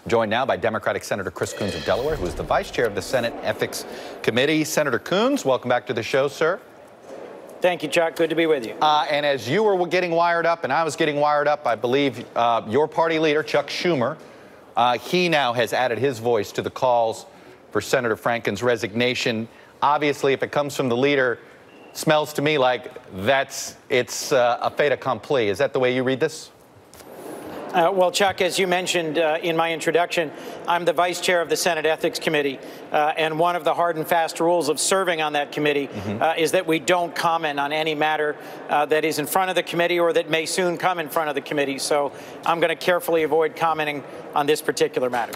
Joined now by Democratic Senator Chris Coons of Delaware, who is the vice chair of the Senate Ethics Committee. Senator Coons, welcome back to the show, sir. Thank you, Chuck. Good to be with you. And as you were getting wired up and I was getting wired up, I believe your party leader, Chuck Schumer, he now has added his voice to the calls for Senator Franken's resignation. Obviously, if it comes from the leader, smells to me like it's a fait accompli. Is that the way you read this? Well, Chuck, as you mentioned in my introduction, I'm the vice chair of the Senate Ethics Committee, and one of the hard and fast rules of serving on that committee is that we don't comment on any matter that is in front of the committee or that may soon come in front of the committee. So I'm going to carefully avoid commenting on this particular matter.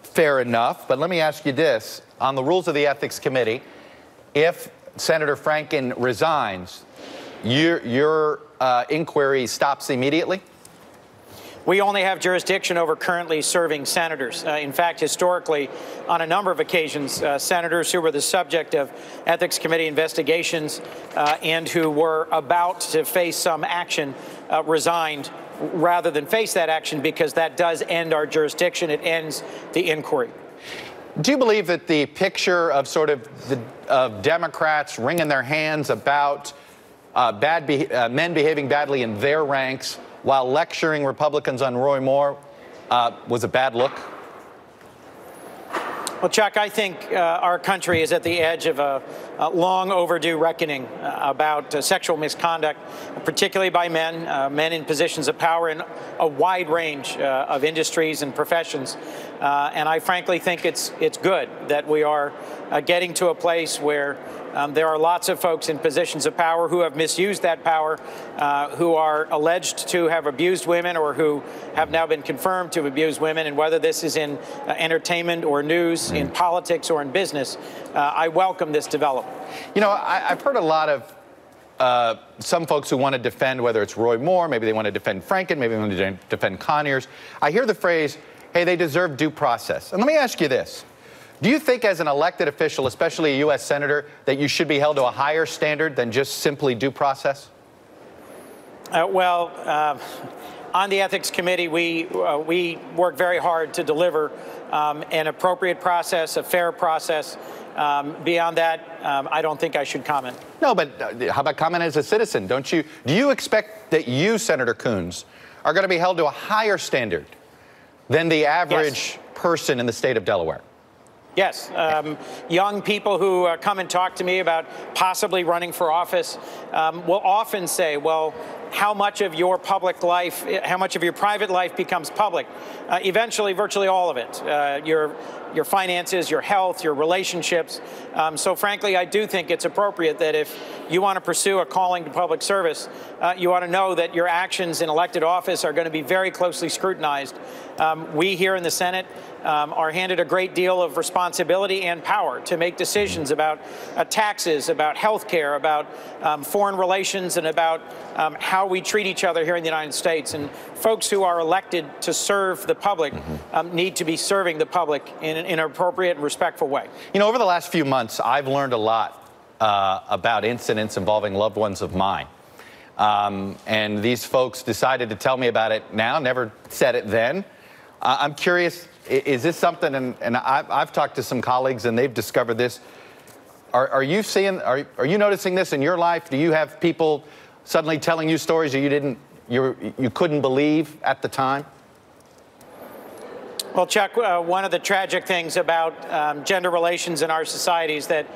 Fair enough, but let me ask you this. On the rules of the Ethics Committee, if Senator Franken resigns, your inquiry stops immediately? We only have jurisdiction over currently serving senators. In fact, historically, on a number of occasions, senators who were the subject of Ethics Committee investigations and who were about to face some action resigned rather than face that action, because that does end our jurisdiction. It ends the inquiry. Do you believe that the picture of sort of Democrats wringing their hands about men behaving badly in their ranks while lecturing Republicans on Roy Moore was a bad look? Well, Chuck, I think our country is at the edge of a long overdue reckoning about sexual misconduct, particularly by men in positions of power in a wide range of industries and professions. And I frankly think it's good that we are getting to a place where there are lots of folks in positions of power who have misused that power, who are alleged to have abused women or who have now been confirmed to have abused women. And whether this is in entertainment or news, in politics or in business, I welcome this development. You know, I've heard a lot of some folks who want to defend, whether it's Roy Moore, maybe they want to defend Franken, maybe they want to defend Conyers. I hear the phrase, hey, they deserve due process. And let me ask you this. Do you think as an elected official, especially a U.S. senator, that you should be held to a higher standard than just simply due process? On the Ethics Committee, we work very hard to deliver an appropriate process, a fair process. Beyond that, I don't think I should comment. No, but how about comment as a citizen? Do you expect that you, Senator Coons, are going to be held to a higher standard than the average person in the state of Delaware? Yes. Young people who come and talk to me about possibly running for office will often say, well, how much of your public life, how much of your private life becomes public? Eventually, virtually all of it. Your finances, your health, your relationships. So frankly, I do think it's appropriate that if you want to pursue a calling to public service, you ought to know that your actions in elected office are going to be very closely scrutinized. We here in the Senate are handed a great deal of responsibility and power to make decisions about taxes, about health care, about foreign relations, and about how we treat each other here in the United States. And folks who are elected to serve the public need to be serving the public in an appropriate and respectful way. You know, over the last few months, I've learned a lot about incidents involving loved ones of mine. And these folks decided to tell me about it now, never said it then. I'm curious, is this something, and I've talked to some colleagues and they've discovered this. Are you noticing this in your life? Do you have people suddenly telling you stories that you couldn't believe at the time? Well, Chuck, one of the tragic things about gender relations in our society is that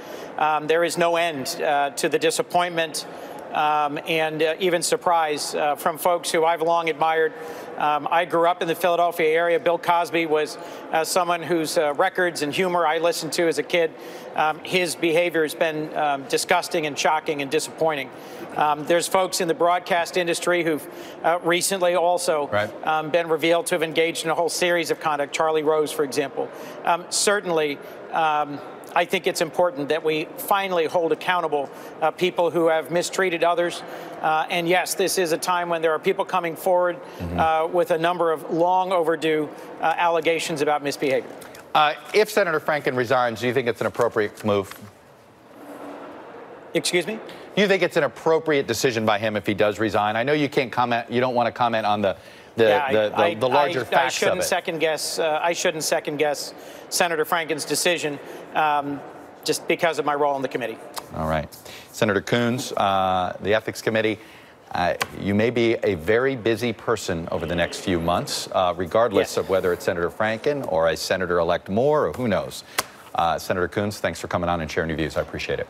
there is no end to the disappointment and even surprise from folks who I've long admired. I grew up in the Philadelphia area. Bill Cosby was someone whose records and humor I listened to as a kid. His behavior has been disgusting and shocking and disappointing. There's folks in the broadcast industry who've recently also been revealed to have engaged in a whole series of conduct. Charlie Rose, for example. Certainly, I think it's important that we finally hold accountable people who have mistreated others. And yes, this is a time when there are people coming forward with a number of long overdue allegations about misbehavior. If Senator Franken resigns, do you think it's an appropriate move? Excuse me? Do you think it's an appropriate decision by him if he does resign? I know you can't comment, you don't want to comment on the the larger facts I shouldn't of it. second guess. I shouldn't second guess Senator Franken's decision, just because of my role in the committee. All right, Senator Coons, the Ethics Committee. You may be a very busy person over the next few months, regardless of whether it's Senator Franken or a Senator-elect Moore, or who knows. Senator Coons, thanks for coming on and sharing your views. I appreciate it.